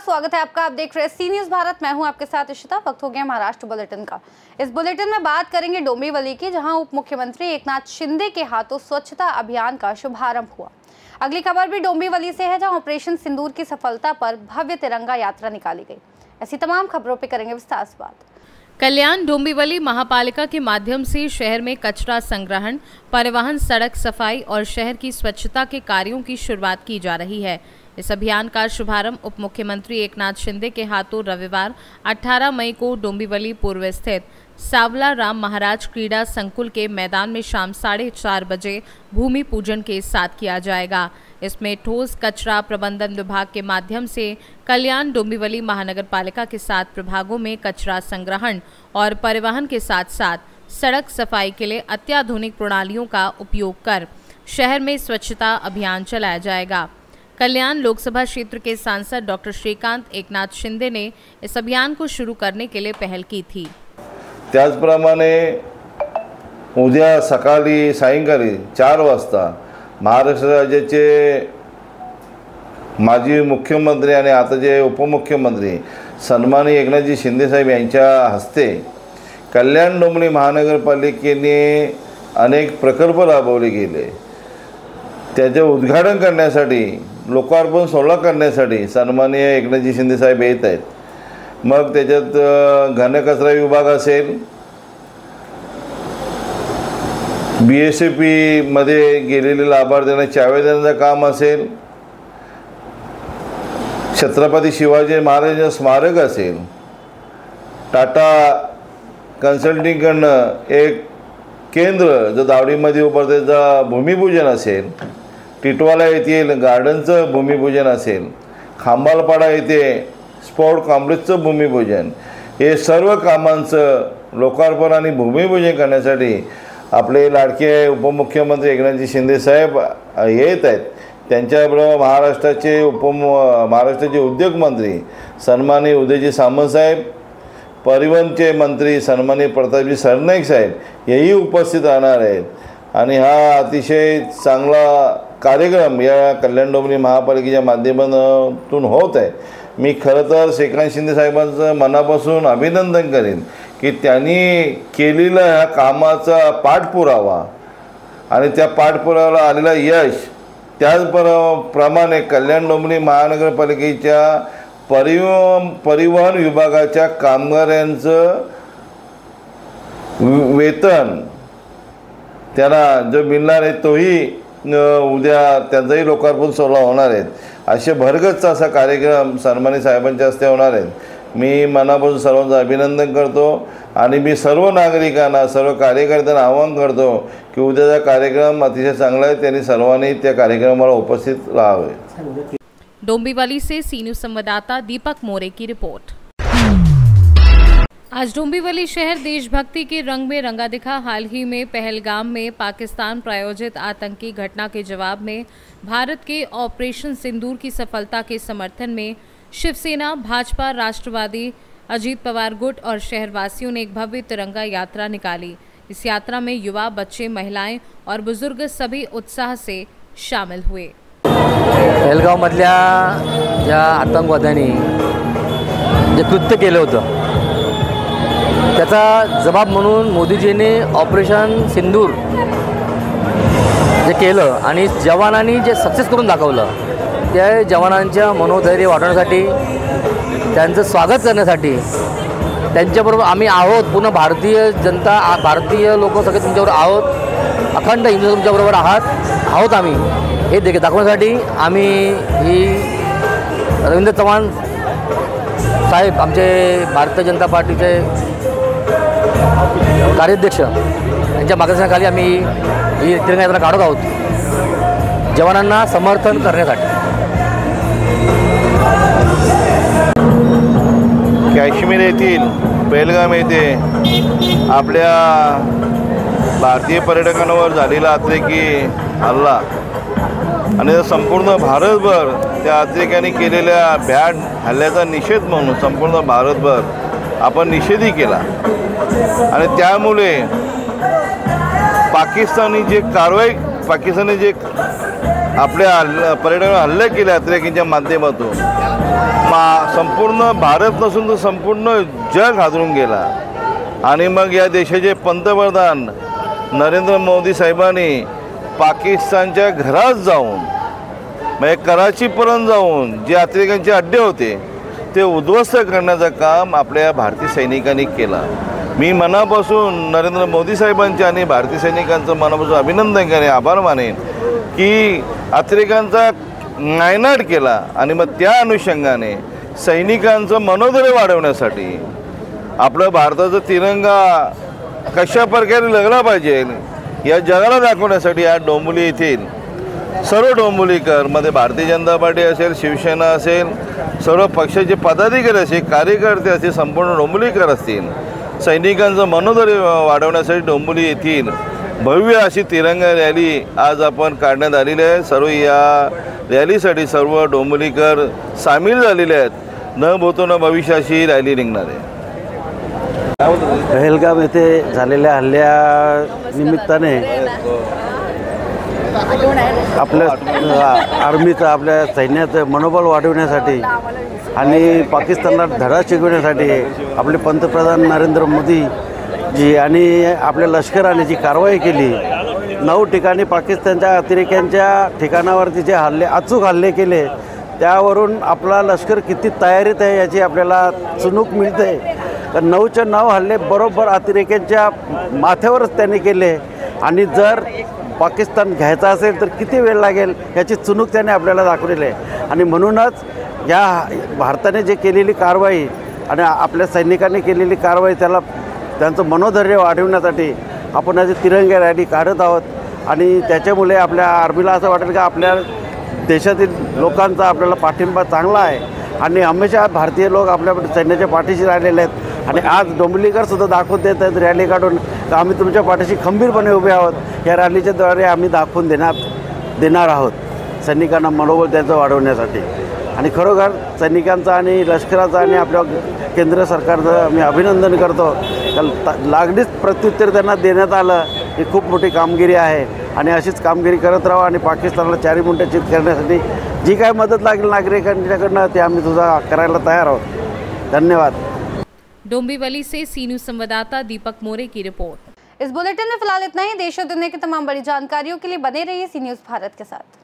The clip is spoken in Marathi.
स्वागत है आपका। आप देख रहे हैं सी न्यूज़ भारत। मैं हूं आपके साथ इशिता। वक्त हो गया महाराष्ट्र बुलेटिन का। इस बुलेटिन में बात करेंगे डोंबिवली की, जहां उप मुख्यमंत्री एकनाथ शिंदे के हाथों स्वच्छता अभियान का शुभारंभ हुआ। अगली खबर भी डोंबिवली से है, जहां ऑपरेशन सिंदूर की सफलता पर भव्य तिरंगा यात्रा निकाली गई। ऐसी तमाम खबरों पर करेंगे विस्तार से बात। कल्याण डोंबिवली महापालिका के माध्यम से शहर में कचरा संग्रहण, परिवहन, सड़क सफाई और शहर की स्वच्छता के कार्यों की शुरुआत की जा रही है। इस अभियान का शुभारंभ उप मुख्यमंत्री एकनाथ शिंदे के हाथों रविवार 18 मई को डोंबिवली पूर्व स्थित सावला राम महाराज क्रीड़ा संकुल के मैदान में शाम 4:30 बजे भूमि पूजन के साथ किया जाएगा। इसमें ठोस कचरा प्रबंधन विभाग के माध्यम से कल्याण डोंबिवली महानगर पालिका के 7 प्रभागों में कचरा संग्रहण और परिवहन के साथ साथ सड़क सफाई के लिए अत्याधुनिक प्रणालियों का उपयोग कर शहर में स्वच्छता अभियान चलाया जाएगा। कल्याण लोकसभा क्षेत्र के सांसद डॉक्टर श्रीकांत एकनाथ शिंदे ने इस अभियान को शुरू करने के लिए पहल की थी। त्याचप्रमाणे उद्या सकाळी सायंकाळी 4 वाजता महाराष्ट्र राज्याचे माजी मुख्यमंत्री आणि आता जे उपमुख्यमंत्री सन्माननीय एकनाथजी शिंदे साहेब यांच्या हस्ते कल्याण डोंबिवली महानगरपालिकेने अनेक प्रकल्प राबवले गेले। त्याचे उद्घाटन करण्यासाठी, लोकार्पण सोहळा करण्यासाठी सन्माननीय एकनाथजी शिंदे साहेब येत आहेत। मग त्याच्यात घनकचरा विभाग असेल, BSAP मध्ये गेलेले लाभार्थ्यांना चाव्या देण्याचं काम असेल, छत्रपती शिवाजी महाराजांचं स्मारक असेल, टाटा कन्सल्टिंगकडनं एक केंद्र जो दावडीमध्ये उभारण्याचं भूमिपूजन असेल, टिटवाला येथील गार्डनचं भूमिपूजन असेल, खांबालपाडा येथे स्पोर्ट कॉम्प्लेक्सचं भूमिपूजन, हे सर्व कामांचं लोकार्पण आणि भूमिपूजन करण्यासाठी आपले लाडके उपमुख्यमंत्री एकनाथजी शिंदे साहेब येत आहेत। त्यांच्याबरोबर महाराष्ट्राचे उद्योगमंत्री सन्माननीय उदयजी सामंत साहेब, परिवहनचे मंत्री सन्माननीय प्रतापजी सरनाईक साहेब हेही उपस्थित राहणार आहेत। आणि हा अतिशय चांगला कार्यक्रम या कल्याण डोंबिवली महापालिकेच्या माध्यमातून होत आहे। मी खरं तर श्रीकांत शिंदे साहेबांचं मनापासून अभिनंदन करेन की त्यांनी केलेल्या ह्या कामाचा पाठपुरावा आणि त्या पाठपुराव्याला आलेला यश, त्याचप्रमाणे कल्याण डोंबिवली महानगरपालिकेच्या परिवहन विभागाच्या कामगारांचं वेतन त्यांना जो मिळणार आहे तोही उद्या त्यांचाही लोकार्पण सोहळा होणार आहे। असे भरगच्च असा कार्यक्रम सन्माननीय साहेबांच्या हस्ते होणार आहे। मी मनापासून सर्वांचं अभिनंदन करतो आणि मी सर्व नागरिकांना, सर्व कार्यकर्त्यांना आवाहन करतो की उद्याचा कार्यक्रम अतिशय चांगला आहे, त्यांनी सर्वांनी त्या कार्यक्रमाला उपस्थित राहावे। डोंबिवली से सी न्यूज़ संवाददाता दीपक मोरे की रिपोर्ट। आज डोंबिवली शहर देशभक्ति के रंग में रंगा दिखा। हाल ही में पहलगाम में पाकिस्तान प्रायोजित आतंकी घटना के जवाब में भारत के ऑपरेशन सिंदूर की सफलता के समर्थन में शिवसेना, भाजपा, राष्ट्रवादी, अजीत पवार गुट और शहरवासियों ने एक भव्य तिरंगा यात्रा निकाली। इस यात्रा में युवा, बच्चे, महिलाएं और बुजुर्ग सभी उत्साह से शामिल हुए। पहलगावमधल्या ज्या आतंकवाद्यांनी जे कृत्य केलं होतं त्याचा जबाब म्हणून मोदीजींनी ऑपरेशन सिंदूर जे केलं आणि जवानांनी जे सक्सेस करून दाखवलं, त्या जवानांच्या मनोधैर्य वाढवण्यासाठी, त्यांचं स्वागत करण्यासाठी त्यांच्याबरोबर आम्ही आहोत। पूर्ण भारतीय जनता, भारतीय लोक सगळे तुमच्याबरोबर आहोत, अखंड हिंदू तुमच्याबरोबर आहोत आम्ही हे दाखवण्यासाठी आम्ही ही रवींद्र चव्हाण साहेब, आमचे भारतीय जनता पार्टीचे कार्याध्यक्ष, यांच्या मार्गदर्शनाखाली आम्ही ही तिरंगा यात्रा काढत आहोत जवानांना समर्थन करण्यासाठी। काश्मीर येथील पहलगाम येथे आपल्या भारतीय पर्यटकांवर झालेला अतिरेकी हल्ला आणि संपूर्ण भारतभर त्या अतिरेक्यांनी केलेल्या भ्याड हल्ल्याचा निषेध म्हणून संपूर्ण भारतभर आपण निषेधही केला। आणि त्यामुळे पाकिस्तानी जे आपल्या पर्यटनावर हल्ले केले अतिरेकींच्या माध्यमातून संपूर्ण भारत नसून तर संपूर्ण जग हादरून गेला. आणि मग या देशाचे पंतप्रधान नरेंद्र मोदी साहेबांनी पाकिस्तानच्या घरात जाऊन म्हणजे कराचीपर्यंत जाऊन जे अतिरेक्यांचे अड्डे होते ते उद्ध्वस्त करण्याचं काम आपल्या भारतीय सैनिकांनी केलं. मी मनापासून नरेंद्र मोदी साहेबांचे आणि भारतीय सैनिकांचं मनापासून अभिनंदन करेन, आभार मानेन की अतिरेकांचा नायनाट केला. आणि मग त्या अनुषंगाने सैनिकांचं मनोधैर्य वाढवण्यासाठी आपलं भारताचा तिरंगा कशा प्रकारे लगला पाहिजे या जगाला दाखवण्यासाठी आज डोंबिवली येथील सर्व डोंबिवलीकर मध्ये भारतीय जनता पार्टी असेल, शिवसेना असेल, सर्व पक्षाचे पदाधिकारी असेल, कार्यकर्ते असतील, संपूर्ण डोंबिवलीकर असतील, सैनिकांचं मनोधैर्य वाढवण्यासाठी डोंबिवली येथील भव्य अशी तिरंगा रॅली आज आपण काढण्यात आलेली आहे. सर्व या रॅलीसाठी सर्व डोंबिवलीकर सामील झालेले आहेत. न भूतो न भविष्याशी रॅली निघणार आहे. पहलगाम येथे झालेल्या हल्ल्या निमित्ताने आपल्या आर्मीचं, आपल्या सैन्याचं मनोबल वाढवण्यासाठी आणि पाकिस्तानला धडा शिकवण्यासाठी आपले पंतप्रधान नरेंद्र मोदी जी आणि आपल्या लष्कराने जी कारवाई केली, 9 ठिकाणी पाकिस्तानच्या अतिरेक्यांच्या ठिकाणावरती जे अचूक हल्ले केले, त्यावरून आपला लष्कर किती तयारीत आहे याची आपल्याला चुणूक मिळते. तर 9च्या 9 हल्ले बरोबर अतिरेक्यांच्या माथ्यावरच त्यांनी केले. आणि जर पाकिस्तान घ्यायचा असेल तर किती वेळ लागेल याची चुणूक त्याने आपल्याला दाखवलेली आहे. आणि म्हणूनच या भारताने जे केलेली कारवाई आणि आपल्या सैनिकांनी केलेली कारवाई त्यांचं मनोधैर्य वाढवण्यासाठी आपण आज तिरंगा रॅली काढत आहोत. आणि त्याच्यामुळे आपल्या आर्मीला असं वाटेल की आपल्या देशातील लोकांचा आपल्याला पाठिंबा चांगला आहे आणि हमेशा भारतीय लोक आपल्या सैन्याच्या पाठीशी राहिलेले आहेत. आणि आज डोंबिवलीकरसुद्धा दाखवून देत आहेत रॅली काढून तर आम्ही तुमच्या पाठीशी खंबीरपणे उभे आहोत. या रॅलीच्या द्वारे आम्ही दाखवून देणार आहोत सैनिकांना मनोबल त्यांचं वाढवण्यासाठी. आणि खरोखर सैनिकांचा आणि लष्कराचा आणि आपल्या केंद्र सरकारचं मी अभिनंदन करतो. लागलीच प्रत्युत्तर त्यांना देण्यात आलं ही खूप मोठी कामगिरी आहे. आणि अशीच कामगिरी करत राहा आणि पाकिस्तानला चारी मुंड्या चित करण्यासाठी जी काय मदत लागेल नागरिकांच्याकडनं ते आम्ही तुझा करायला तयार आहोत. धन्यवाद. डोंबिवली से सी न्यूज़ संवाददाता दीपक मोरे की रिपोर्ट। इस बुलेटिन में फिलहाल इतना ही। देश और दुनिया की तमाम बड़ी जानकारियों के लिए बने रहिए सी न्यूज़ भारत के साथ।